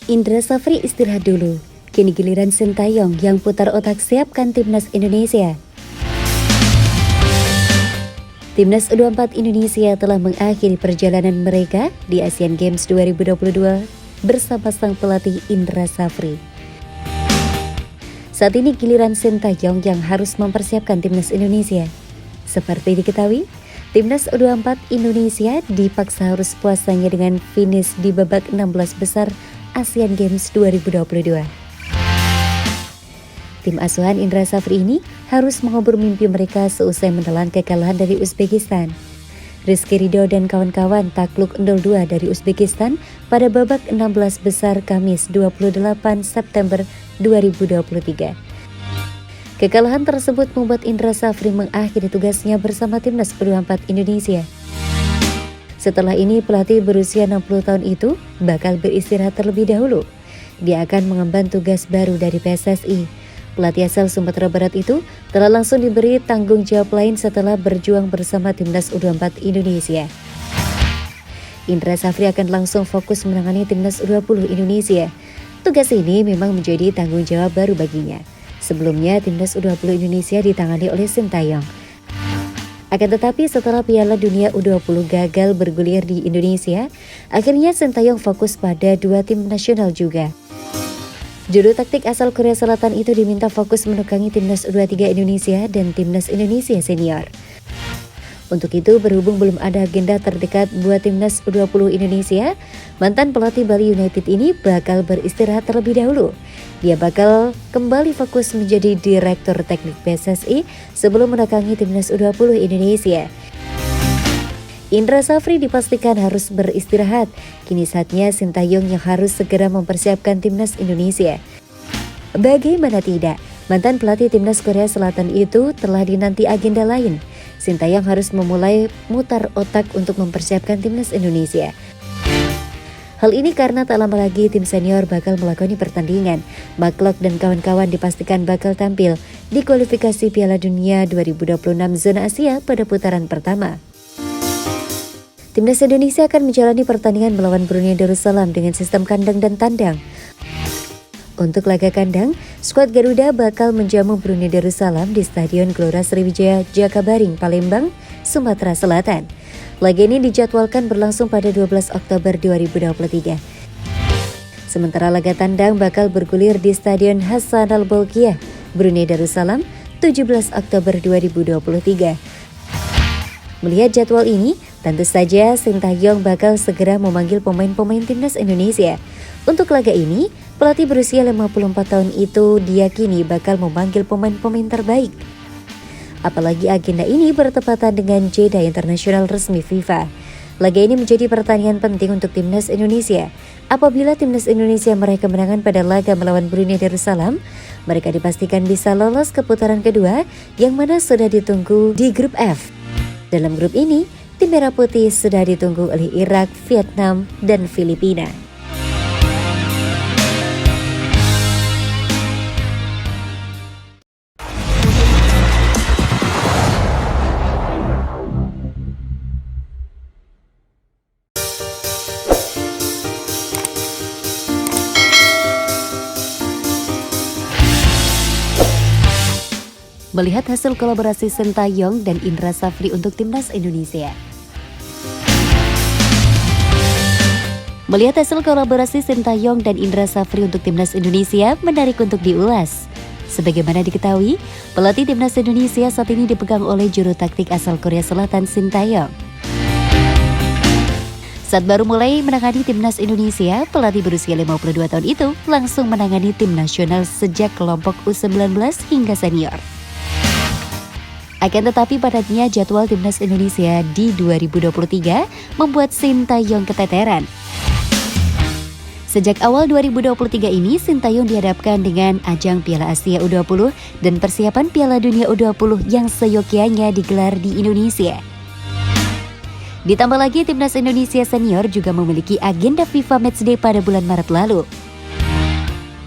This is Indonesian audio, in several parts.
Indra Safri istirahat dulu. Kini giliran Sintayong yang putar otak siapkan timnas Indonesia. Timnas U24 Indonesia telah mengakhiri perjalanan mereka di Asian Games 2022 bersama sang pelatih Indra Safri. Saat ini giliran Sintayong yang harus mempersiapkan timnas Indonesia. Seperti diketahui, timnas U24 Indonesia dipaksa harus puasanya dengan finish di babak 16 besar Asian Games 2022. Tim asuhan Indra Safri ini harus mengubur mimpi mereka seusai menelan kekalahan dari Uzbekistan. Rizky Ridho dan kawan-kawan takluk 0-2 dari Uzbekistan pada babak 16 besar Kamis 28 September 2023. Kekalahan tersebut membuat Indra Safri mengakhiri tugasnya bersama timnas U24 Indonesia. Setelah ini pelatih berusia 60 tahun itu bakal beristirahat terlebih dahulu. Dia akan mengemban tugas baru dari PSSI. Pelatih asal Sumatera Barat itu telah langsung diberi tanggung jawab lain setelah berjuang bersama timnas U24 Indonesia. Indra Safri akan langsung fokus menangani timnas U20 Indonesia. Tugas ini memang menjadi tanggung jawab baru baginya. Sebelumnya timnas U20 Indonesia ditangani oleh Sintayong. Akan tetapi setelah Piala Dunia U20 gagal bergulir di Indonesia, akhirnya Sintayong fokus pada dua tim nasional juga. Juru taktik asal Korea Selatan itu diminta fokus menukangi timnas U23 Indonesia dan timnas Indonesia senior. Untuk itu, berhubung belum ada agenda terdekat buat timnas U20 Indonesia, mantan pelatih Bali United ini bakal beristirahat terlebih dahulu. Dia bakal kembali fokus menjadi direktur teknik PSSI sebelum menukangi timnas U20 Indonesia. Indra Safri dipastikan harus beristirahat. Kini saatnya Sintayong yang harus segera mempersiapkan timnas Indonesia. Bagaimana tidak, mantan pelatih timnas Korea Selatan itu telah dinanti agenda lain. Sintayong harus memulai mutar otak untuk mempersiapkan timnas Indonesia. Hal ini karena tak lama lagi tim senior bakal melakoni pertandingan. McClough dan kawan-kawan dipastikan bakal tampil di kualifikasi Piala Dunia 2026 zona Asia pada putaran pertama. Timnas Indonesia akan menjalani pertandingan melawan Brunei Darussalam dengan sistem kandang dan tandang. Untuk laga kandang, skuad Garuda bakal menjamu Brunei Darussalam di Stadion Gelora Sriwijaya Jakabaring, Palembang, Sumatera Selatan. Laga ini dijadwalkan berlangsung pada 12 Oktober 2023. Sementara laga tandang bakal bergulir di Stadion Hassan Al-Bolkiah, Brunei Darussalam, 17 Oktober 2023. Melihat jadwal ini, tentu saja Sintayong bakal segera memanggil pemain-pemain timnas Indonesia. Untuk laga ini, pelatih berusia 54 tahun itu diyakini bakal memanggil pemain-pemain terbaik. Apalagi agenda ini bertepatan dengan jeda internasional resmi FIFA. Laga ini menjadi pertandingan penting untuk timnas Indonesia. Apabila timnas Indonesia meraih kemenangan pada laga melawan Brunei Darussalam, mereka dipastikan bisa lolos ke putaran kedua yang mana sudah ditunggu di grup F. Dalam grup ini, tim Merah Putih sudah ditunggu oleh Irak, Vietnam, dan Filipina. Melihat hasil kolaborasi Sintayong dan Indra Safri untuk timnas Indonesia. Melihat hasil kolaborasi Sintayong dan Indra Safri untuk timnas Indonesia menarik untuk diulas. Sebagaimana diketahui, pelatih timnas Indonesia saat ini dipegang oleh juru taktik asal Korea Selatan Sintayong. Saat baru mulai menangani timnas Indonesia, pelatih berusia 52 tahun itu langsung menangani tim nasional sejak kelompok U19 hingga senior. Akan tetapi padatnya jadwal timnas Indonesia di 2023 membuat Sintayong keteteran. Sejak awal 2023 ini, Sintayong dihadapkan dengan ajang Piala Asia U20 dan persiapan Piala Dunia U20 yang seyogyanya digelar di Indonesia. Ditambah lagi, timnas Indonesia senior juga memiliki agenda FIFA Matchday pada bulan Maret lalu.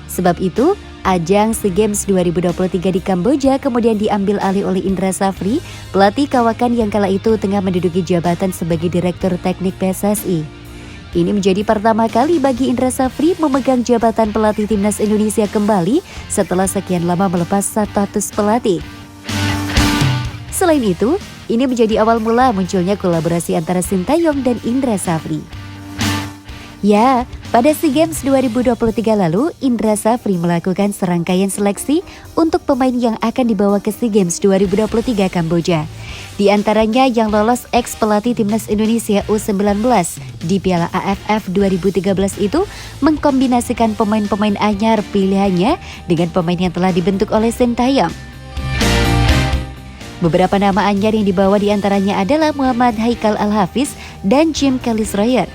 Sebab itu, ajang SEA Games 2023 di Kamboja kemudian diambil alih oleh Indra Safri, pelatih kawakan yang kala itu tengah menduduki jabatan sebagai Direktur Teknik PSSI. Ini menjadi pertama kali bagi Indra Safri memegang jabatan pelatih timnas Indonesia kembali setelah sekian lama melepas status pelatih. Selain itu, ini menjadi awal mula munculnya kolaborasi antara Sintayong dan Indra Safri. Ya, pada SEA Games 2023 lalu, Indra Safri melakukan serangkaian seleksi untuk pemain yang akan dibawa ke SEA Games 2023 Kamboja. Di antaranya yang lolos ex-pelatih timnas Indonesia U19 di Piala AFF 2013 itu mengkombinasikan pemain-pemain anyar pilihannya dengan pemain yang telah dibentuk oleh Sintayong. Beberapa nama anyar yang dibawa di antaranya adalah Muhammad Haikal Al-Hafiz dan Jim Kelly-Schreier.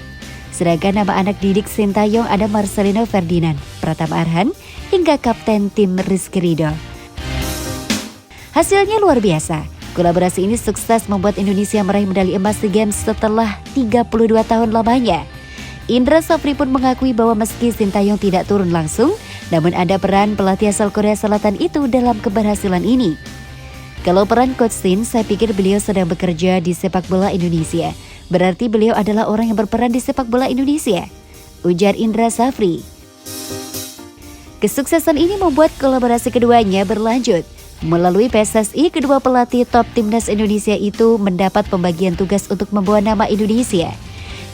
Sedangkan nama anak didik Sintayong ada Marcelino Ferdinand, Pratama Arhan, hingga kapten tim Rizky Ridho. Hasilnya luar biasa. Kolaborasi ini sukses membuat Indonesia meraih medali emas SEA Games setelah 32 tahun lamanya. Indra Safri pun mengakui bahwa meski Sintayong tidak turun langsung, namun ada peran pelatih asal Korea Selatan itu dalam keberhasilan ini. Kalau peran Coach Shin, saya pikir beliau sedang bekerja di sepak bola Indonesia. Berarti beliau adalah orang yang berperan di sepak bola Indonesia, ujar Indra Safri. Kesuksesan ini membuat kolaborasi keduanya berlanjut. Melalui PSSI, kedua pelatih top timnas Indonesia itu mendapat pembagian tugas untuk membawa nama Indonesia.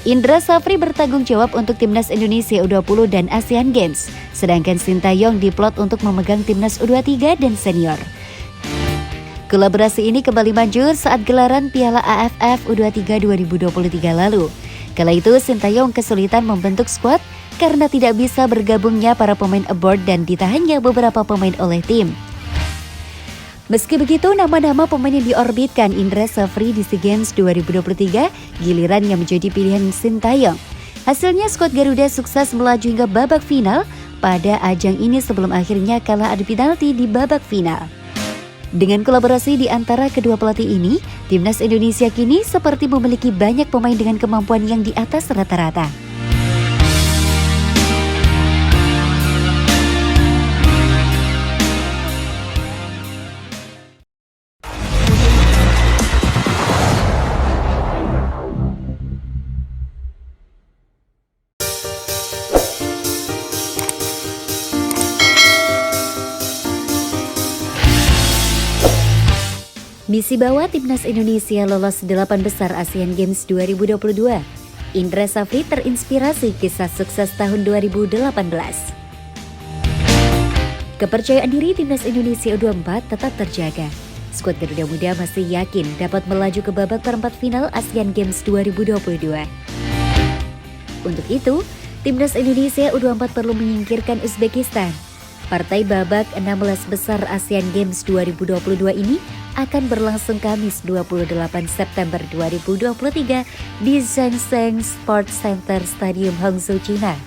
Indra Safri bertanggung jawab untuk timnas Indonesia U20 dan ASEAN Games, sedangkan Sintayong diplot untuk memegang timnas U23 dan senior. Kolaborasi ini kembali manjur saat gelaran Piala AFF U23 2023 lalu. Kala itu Sintayong kesulitan membentuk skuad karena tidak bisa bergabungnya para pemain aboard dan ditahannya beberapa pemain oleh tim. Meski begitu, nama-nama pemain yang diorbitkan Indra Safri di SEA Games 2023 giliran yang menjadi pilihan Sintayong. Hasilnya skuad Garuda sukses melaju hingga babak final pada ajang ini sebelum akhirnya kalah adu penalti di babak final. Dengan kolaborasi di antara kedua pelatih ini, timnas Indonesia kini seperti memiliki banyak pemain dengan kemampuan yang di atas rata-rata. Misi bawa timnas Indonesia lolos 8 besar ASEAN Games 2022. Indra Safri terinspirasi kisah sukses tahun 2018. Kepercayaan diri timnas Indonesia U24 tetap terjaga. Skuad Garuda Muda masih yakin dapat melaju ke babak perempat final ASEAN Games 2022. Untuk itu, timnas Indonesia U24 perlu menyingkirkan Uzbekistan. Partai babak 16 besar ASEAN Games 2022 ini akan berlangsung Kamis 28 September 2023 di Zhangsheng Sports Center Stadium Hangzhou, China.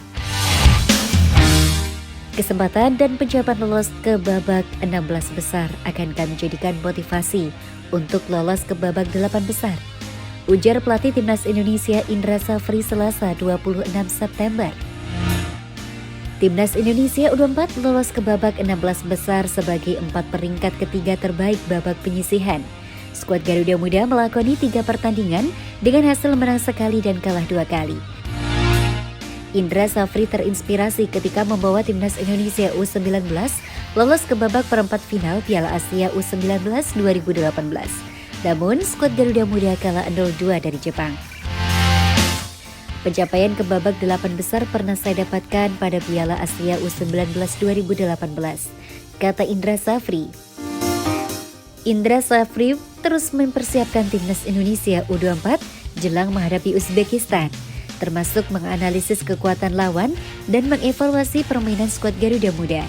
Kesempatan dan pencapaian lolos ke babak 16 besar akan kami jadikan motivasi untuk lolos ke babak 8 besar, ujar pelatih timnas Indonesia Indra Safri Selasa 26 September. Timnas Indonesia U24 lolos ke babak 16 besar sebagai 4 peringkat ketiga terbaik babak penyisihan. Skuad Garuda Muda melakoni 3 pertandingan dengan hasil menang sekali dan kalah 2 kali. Indra Safri terinspirasi ketika membawa timnas Indonesia U19 lolos ke babak perempat final Piala Asia U19 2018. Namun, skuad Garuda Muda kalah 0-2 dari Jepang. Pencapaian ke babak 8 besar pernah saya dapatkan pada Piala Asia U19 2018, kata Indra Safri. Indra Safri terus mempersiapkan timnas Indonesia U24 jelang menghadapi Uzbekistan, termasuk menganalisis kekuatan lawan dan mengevaluasi permainan skuad Garuda Muda.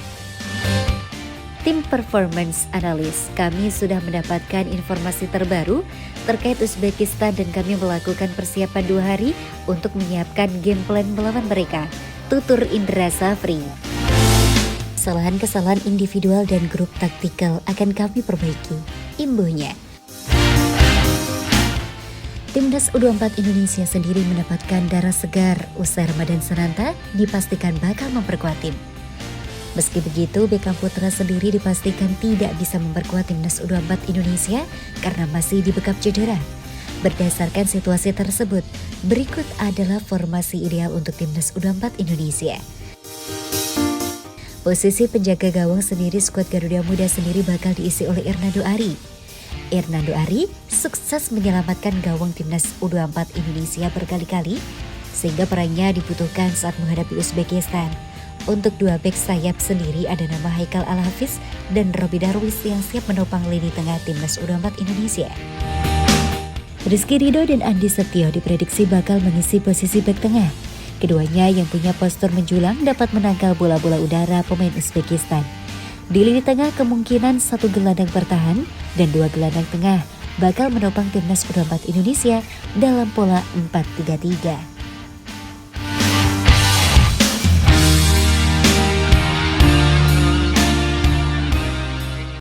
Tim Performance Analyst, kami sudah mendapatkan informasi terbaru terkait Uzbekistan dan kami melakukan persiapan 2 hari untuk menyiapkan game plan melawan mereka, tutur Indra Safri. Kesalahan-kesalahan individual dan grup taktikal akan kami perbaiki, imbuhnya. Timnas U24 Indonesia sendiri mendapatkan darah segar usai Ramadan Sananta dipastikan bakal memperkuat tim. Meski begitu, Beckham Putra sendiri dipastikan tidak bisa memperkuat timnas U24 Indonesia karena masih dibekap cedera. Berdasarkan situasi tersebut, berikut adalah formasi ideal untuk timnas U24 Indonesia. Posisi penjaga gawang sendiri skuad Garuda Muda sendiri bakal diisi oleh Hernando Ari. Hernando Ari sukses menyelamatkan gawang timnas U24 Indonesia berkali-kali, sehingga perannya dibutuhkan saat menghadapi Uzbekistan. Untuk dua bek sayap sendiri ada nama Haikal Al-Hafiz dan Robby Darwish yang siap menopang lini tengah timnas U24 Indonesia. Rizky Ridho dan Andi Setio diprediksi bakal mengisi posisi bek tengah. Keduanya yang punya postur menjulang dapat menangkal bola-bola udara pemain Uzbekistan. Di lini tengah kemungkinan satu gelandang bertahan dan dua gelandang tengah bakal menopang timnas U24 Indonesia dalam pola 4-3-3.